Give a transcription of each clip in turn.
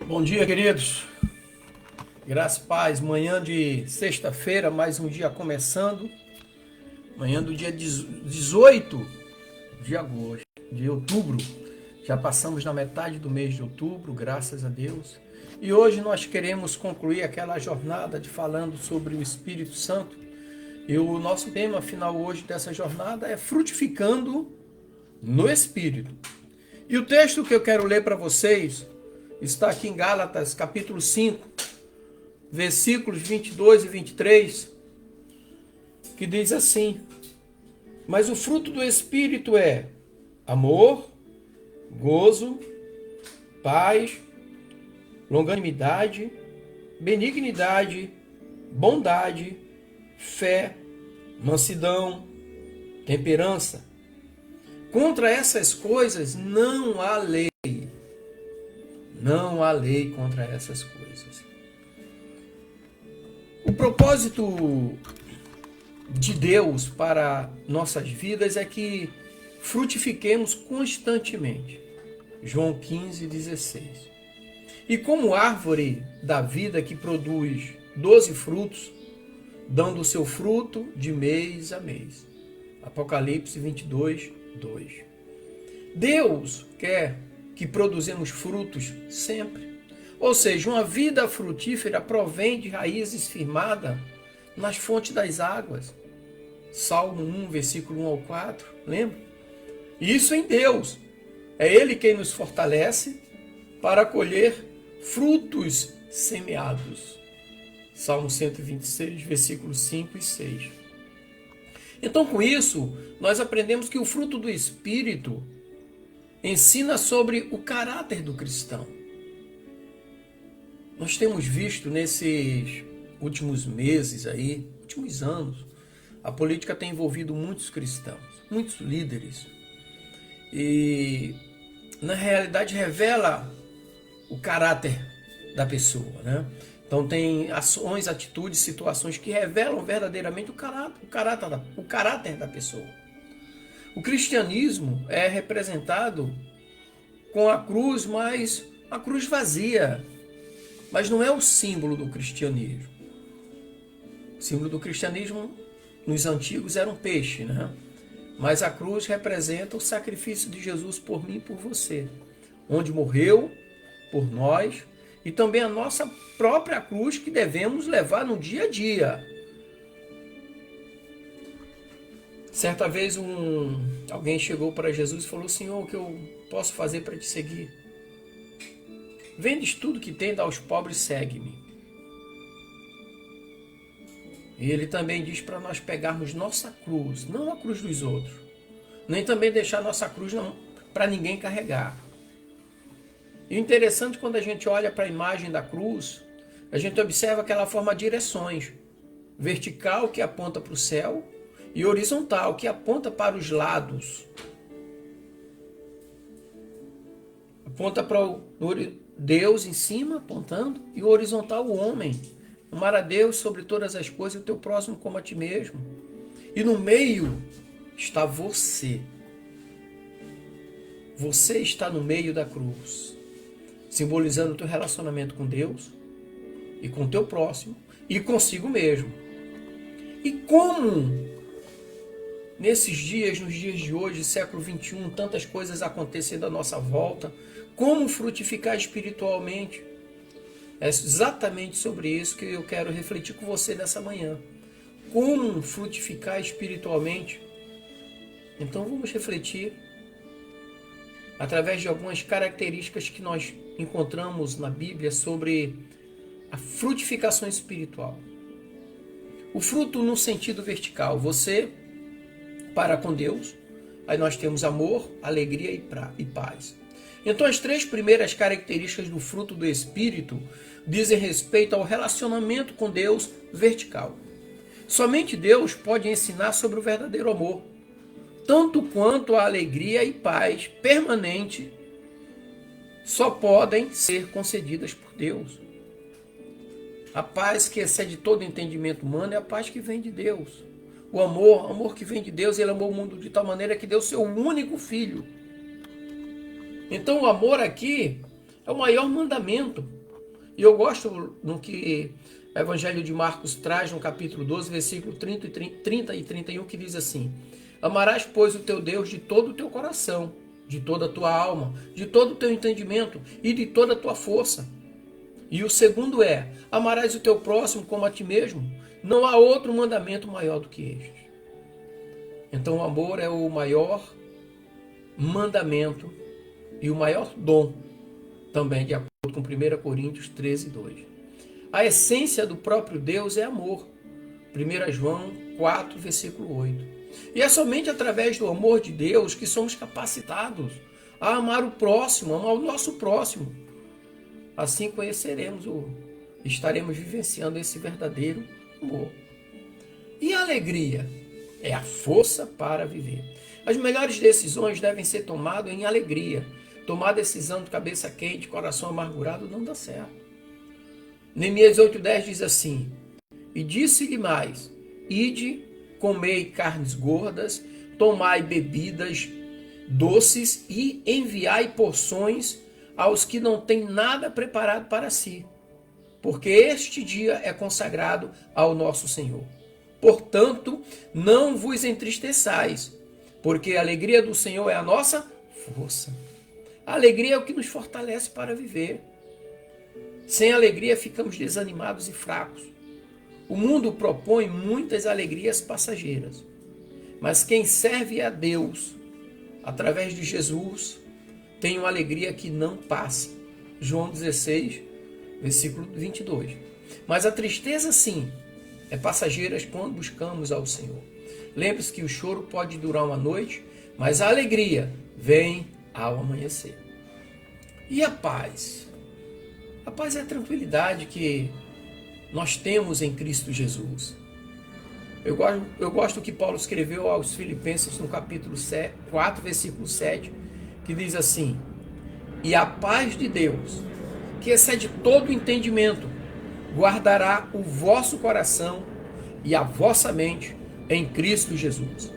Bom dia, queridos. Graça e paz. Manhã de sexta-feira, mais um dia começando. Manhã do dia 18 de agosto, de outubro. Já passamos na metade do mês de outubro, graças a Deus. E hoje nós queremos concluir aquela jornada de falando sobre o Espírito Santo. E o nosso tema final hoje dessa jornada é frutificando no Espírito. E o texto que eu quero ler para vocês está aqui em Gálatas, capítulo 5, versículos 22 e 23, que diz assim: mas o fruto do Espírito é amor, gozo, paz, longanimidade, benignidade, bondade, fé, mansidão, temperança. Contra essas coisas não há lei. Não há lei contra essas coisas. O propósito de Deus para nossas vidas é que frutifiquemos constantemente. João 15:16. E como árvore da vida que produz 12 frutos, dando o seu fruto de mês a mês. Apocalipse 22:2. Deus quer que produzimos frutos sempre. Ou seja, uma vida frutífera provém de raízes firmadas nas fontes das águas. Salmo 1, versículo 1 ao 4, lembra? Isso em Deus. É Ele quem nos fortalece para colher frutos semeados. Salmo 126, versículos 5 e 6. Então, com isso, nós aprendemos que o fruto do Espírito ensina sobre o caráter do cristão. Nós temos visto nesses últimos meses aí, últimos anos, a política tem envolvido muitos cristãos, muitos líderes. E na realidade revela o caráter da pessoa, né? Então tem ações, atitudes, situações que revelam verdadeiramente o caráter da pessoa. O cristianismo é representado com a cruz, mas a cruz vazia. Mas não é o símbolo do cristianismo. O símbolo do cristianismo nos antigos era um peixe, né? Mas a cruz representa o sacrifício de Jesus por mim e por você, onde morreu por nós, e também a nossa própria cruz que devemos levar no dia a dia. Certa vez alguém chegou para Jesus e falou: Senhor, o que eu posso fazer para te seguir? Vendes tudo que tem, dá aos pobres, segue-me. E ele também diz para nós pegarmos nossa cruz, não a cruz dos outros, nem também deixar nossa cruz para ninguém carregar. E o interessante, quando a gente olha para a imagem da cruz, a gente observa que ela forma direções: vertical, que aponta para o céu, e horizontal, que aponta para os lados. Aponta para o Deus em cima, apontando, e o horizontal, o homem. Amar a Deus sobre todas as coisas e o teu próximo como a ti mesmo. E no meio está você. Você está no meio da cruz, simbolizando o teu relacionamento com Deus e com o teu próximo e consigo mesmo. E como nesses dias, nos dias de hoje, século 21, tantas coisas acontecendo à nossa volta, como frutificar espiritualmente? É exatamente sobre isso que eu quero refletir com você nessa manhã. Como frutificar espiritualmente? Então vamos refletir através de algumas características que nós encontramos na Bíblia sobre a frutificação espiritual. O fruto no sentido vertical, você para com Deus, aí nós temos amor, alegria e paz. Então as três primeiras características do fruto do Espírito dizem respeito ao relacionamento com Deus vertical. Somente Deus pode ensinar sobre o verdadeiro amor, tanto quanto a alegria e paz permanente só podem ser concedidas por Deus. A paz que excede todo entendimento humano é a paz que vem de Deus. O amor que vem de Deus, ele amou o mundo de tal maneira que deu seu único filho. Então o amor aqui é o maior mandamento. E eu gosto no que o Evangelho de Marcos traz no capítulo 12, versículo 30 e 31, que diz assim: amarás, pois, o teu Deus de todo o teu coração, de toda a tua alma, de todo o teu entendimento e de toda a tua força. E o segundo é: amarás o teu próximo como a ti mesmo. Não há outro mandamento maior do que este. Então o amor é o maior mandamento e o maior dom, também de acordo com 1 Coríntios 13, 2. A essência do próprio Deus é amor. 1 João 4, versículo 8. E é somente através do amor de Deus que somos capacitados a amar o próximo, amar o nosso próximo. Assim estaremos vivenciando esse verdadeiro amor. E a alegria é a força para viver. As melhores decisões devem ser tomadas em alegria. Tomar decisão de cabeça quente, coração amargurado, não dá certo. Neemias 8,10 diz assim: e disse-lhe mais: ide, comei carnes gordas, tomai bebidas doces e enviai porções aos que não têm nada preparado para si, porque este dia é consagrado ao nosso Senhor. Portanto, não vos entristeçais, porque a alegria do Senhor é a nossa força. A alegria é o que nos fortalece para viver. Sem alegria ficamos desanimados e fracos. O mundo propõe muitas alegrias passageiras, mas quem serve a Deus através de Jesus tem uma alegria que não passa. João 16, versículo 22. Mas a tristeza, sim, é passageira quando buscamos ao Senhor. Lembre-se que o choro pode durar uma noite, mas a alegria vem ao amanhecer. E a paz? A paz é a tranquilidade que nós temos em Cristo Jesus. Eu gosto que Paulo escreveu aos Filipenses no capítulo 4, versículo 7, que diz assim: e a paz de Deus, que excede todo entendimento, guardará o vosso coração e a vossa mente em Cristo Jesus.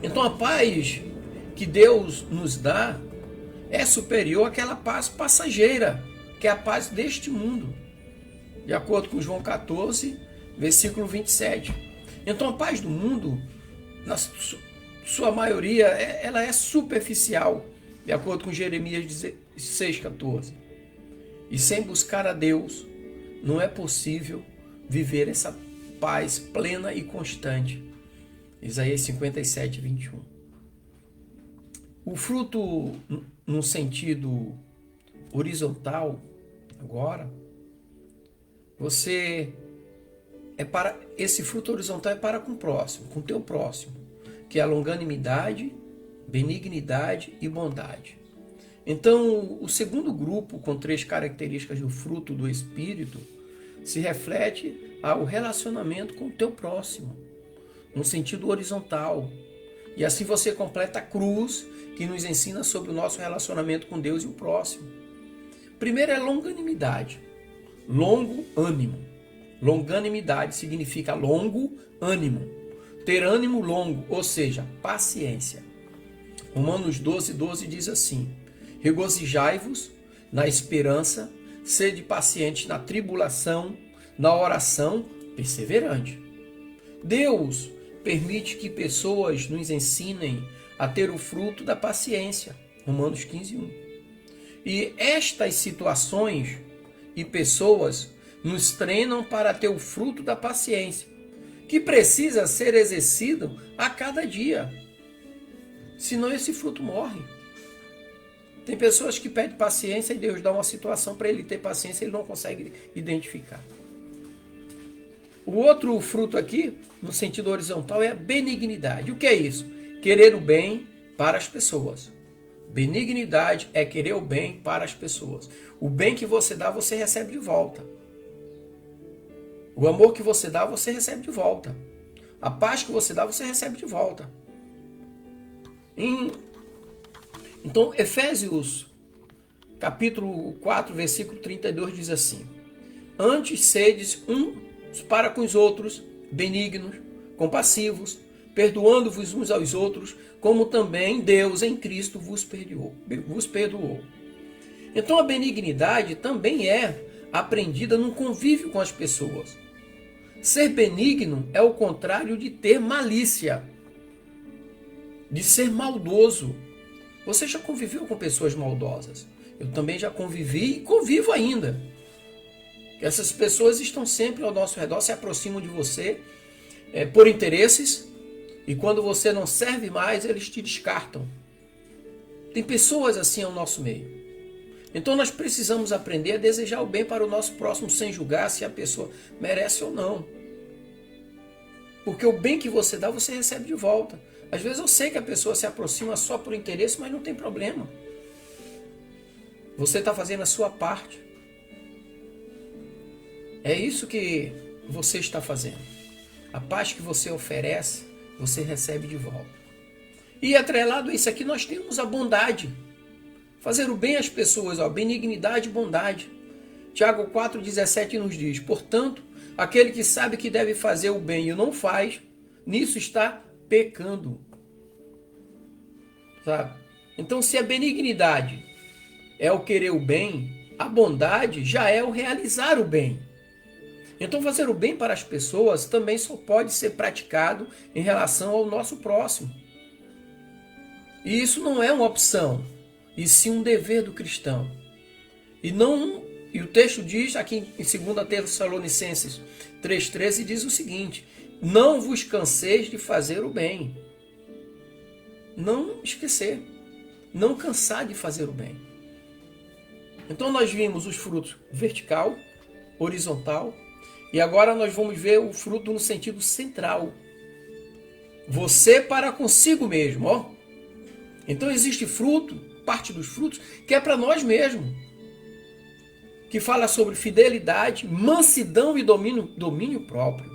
Então a paz que Deus nos dá é superior àquela paz passageira, que é a paz deste mundo, de acordo com João 14, versículo 27. Então a paz do mundo, na sua maioria, ela é superficial, de acordo com Jeremias 16, 14. E sem buscar a Deus, não é possível viver essa paz plena e constante. Isaías 57, 21. O fruto, no sentido horizontal, agora, esse fruto horizontal é para com o próximo, com o teu próximo, que é a longanimidade, benignidade e bondade. Então, o segundo grupo, com 3 características do fruto do Espírito, se reflete ao relacionamento com o teu próximo, no sentido horizontal. E assim você completa a cruz que nos ensina sobre o nosso relacionamento com Deus e o próximo. Primeiro é longanimidade. Longo ânimo. Longanimidade significa longo ânimo. Ter ânimo longo, ou seja, paciência. Romanos 12, 12 diz assim: regozijai-vos na esperança, sede pacientes na tribulação, na oração perseverante. Deus permite que pessoas nos ensinem a ter o fruto da paciência. Romanos 15, 1. E estas situações e pessoas nos treinam para ter o fruto da paciência, que precisa ser exercido a cada dia. Senão esse fruto morre. Tem pessoas que pedem paciência e Deus dá uma situação para ele ter paciência e ele não consegue identificar. O outro fruto aqui, no sentido horizontal, é a benignidade. O que é isso? Querer o bem para as pessoas. Benignidade é querer o bem para as pessoas. O bem que você dá, você recebe de volta. O amor que você dá, você recebe de volta. A paz que você dá, você recebe de volta. Então, Efésios, capítulo 4, versículo 32, diz assim: antes sedes uns para com os outros, benignos, compassivos, perdoando-vos uns aos outros, como também Deus em Cristo vos perdoou. Então a benignidade também é aprendida no convívio com as pessoas. Ser benigno é o contrário de ter malícia, de ser maldoso. Você já conviveu com pessoas maldosas? Eu também já convivi e convivo ainda. Essas pessoas estão sempre ao nosso redor, se aproximam de você por interesses, e quando você não serve mais, eles te descartam. Tem pessoas assim ao nosso meio. Então nós precisamos aprender a desejar o bem para o nosso próximo sem julgar se a pessoa merece ou não. Porque o bem que você dá, você recebe de volta. Às vezes eu sei que a pessoa se aproxima só por interesse, mas não tem problema. Você está fazendo a sua parte. É isso que você está fazendo. A paz que você oferece, você recebe de volta. E atrelado a isso aqui, nós temos a bondade. Fazer o bem às pessoas, benignidade e bondade. Tiago 4,17 nos diz: portanto, aquele que sabe que deve fazer o bem e o não faz, nisso está pecando. Sabe? Então, se a benignidade é o querer o bem, a bondade já é o realizar o bem. Então, fazer o bem para as pessoas também só pode ser praticado em relação ao nosso próximo. E isso não é uma opção, e sim um dever do cristão. E o texto diz aqui em 2 Tessalonicenses 3,13 diz o seguinte: não vos canseis de fazer o bem. Não esquecer, não cansar de fazer o bem. Então nós vimos os frutos vertical, horizontal, e agora nós vamos ver o fruto no sentido central. Você para consigo mesmo, Então existe fruto, parte dos frutos, que é para nós mesmos. Que fala sobre fidelidade, mansidão e domínio próprio.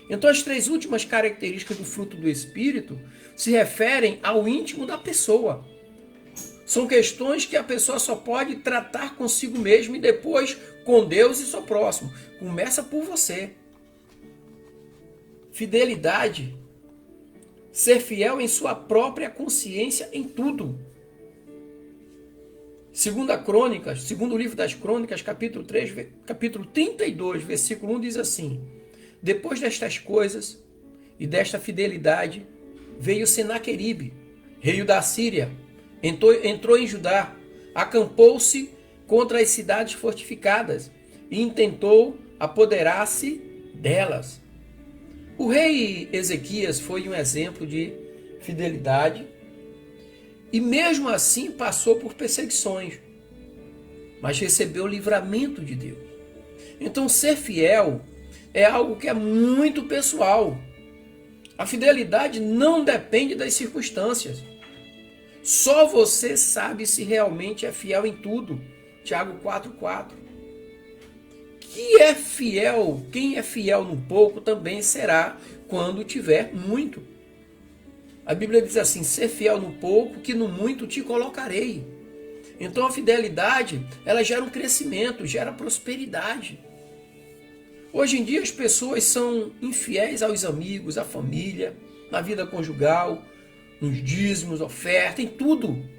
Então as três últimas características do fruto do Espírito se referem ao íntimo da pessoa. São questões que a pessoa só pode tratar consigo mesmo e depois com Deus e seu próximo. Começa por você. Fidelidade. Ser fiel em sua própria consciência em tudo. Segundo livro das Crônicas, capítulo 32, versículo 1, diz assim: depois destas coisas e desta fidelidade, veio Senaqueribe, rei da Síria, entrou em Judá, acampou-se contra as cidades fortificadas e intentou apoderar-se delas. O rei Ezequias foi um exemplo de fidelidade e mesmo assim passou por perseguições, mas recebeu o livramento de Deus. Então ser fiel é algo que é muito pessoal. A fidelidade não depende das circunstâncias. Só você sabe se realmente é fiel em tudo. Tiago 4,4. Quem é fiel no pouco também será quando tiver muito. A Bíblia diz assim: ser fiel no pouco, que no muito te colocarei. Então a fidelidade, ela gera um crescimento, gera prosperidade. Hoje em dia as pessoas são infiéis aos amigos, à família, na vida conjugal, nos dízimos, oferta, em tudo.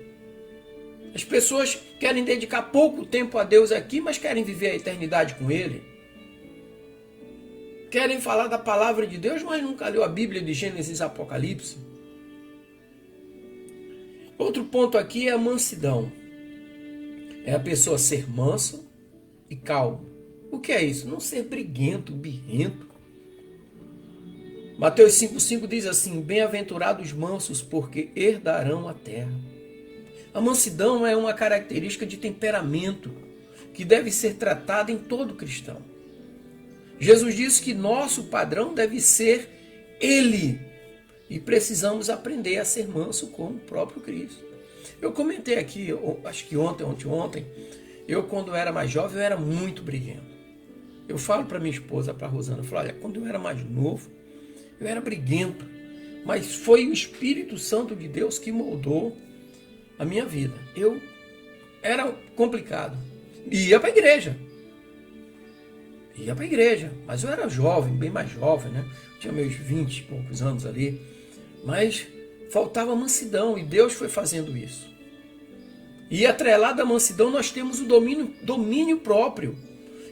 As pessoas querem dedicar pouco tempo a Deus aqui, mas querem viver a eternidade com Ele. Querem falar da palavra de Deus, mas nunca leu a Bíblia de Gênesis e Apocalipse. Outro ponto aqui é a mansidão. É a pessoa ser manso e calmo. O que é isso? Não ser briguento, birrento. Mateus 5,5 diz assim: bem-aventurados mansos, porque herdarão a terra. A mansidão é uma característica de temperamento que deve ser tratada em todo cristão. Jesus disse que nosso padrão deve ser Ele. E precisamos aprender a ser manso como o próprio Cristo. Eu comentei aqui, acho que ontem, eu quando era mais jovem, eu era muito briguento. Eu falo para minha esposa, para a Rosana, eu falo: olha, quando eu era mais novo, eu era briguento. Mas foi o Espírito Santo de Deus que moldou a minha vida. Eu era complicado. Ia para a igreja. Mas eu era jovem, bem mais jovem, né? Tinha meus 20 e poucos anos ali. Mas faltava mansidão e Deus foi fazendo isso. E atrelado à mansidão, nós temos o domínio próprio,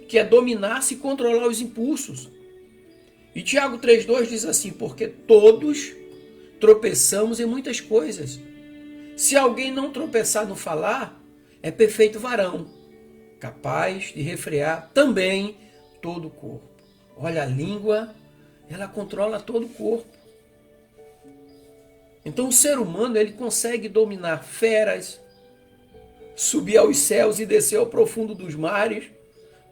que é dominar-se e controlar os impulsos. E Tiago 3,2 diz assim: porque todos tropeçamos em muitas coisas. Se alguém não tropeçar no falar, é perfeito varão, capaz de refrear também todo o corpo. Olha, a língua, ela controla todo o corpo. Então o ser humano, ele consegue dominar feras, subir aos céus e descer ao profundo dos mares,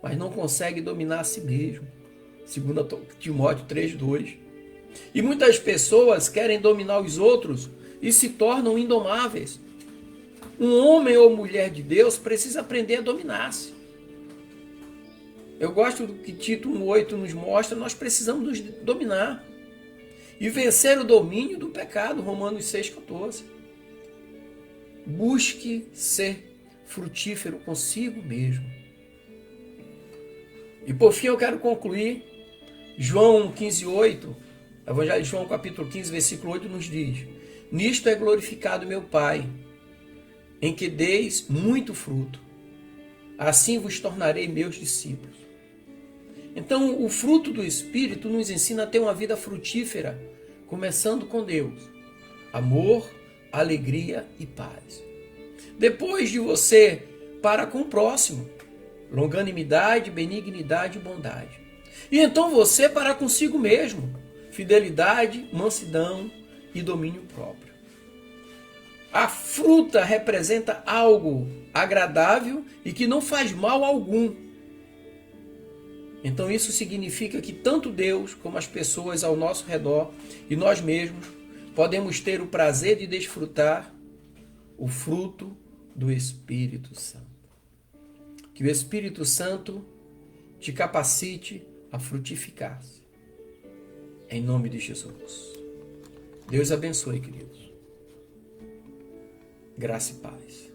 mas não consegue dominar a si mesmo. 2 Timóteo 3,2. E muitas pessoas querem dominar os outros e se tornam indomáveis. Um homem ou mulher de Deus precisa aprender a dominar-se. Eu gosto do que Tito 1,8 nos mostra, nós precisamos nos dominar e vencer o domínio do pecado, Romanos 6,14. Busque ser frutífero consigo mesmo. E por fim eu quero concluir, João 15,8, Evangelho de João capítulo 15, versículo 8 nos diz: nisto é glorificado meu Pai, em que deis muito fruto, assim vos tornarei meus discípulos. Então o fruto do Espírito nos ensina a ter uma vida frutífera, começando com Deus, amor, alegria e paz. Depois de você, para com o próximo, longanimidade, benignidade e bondade. E então você para consigo mesmo, fidelidade, mansidão e domínio próprio. A fruta representa algo agradável e que não faz mal algum. Então isso significa que tanto Deus como as pessoas ao nosso redor e nós mesmos podemos ter o prazer de desfrutar o fruto do Espírito Santo. Que o Espírito Santo te capacite a frutificar-se. Em nome de Jesus. Deus abençoe, queridos. Graça e paz.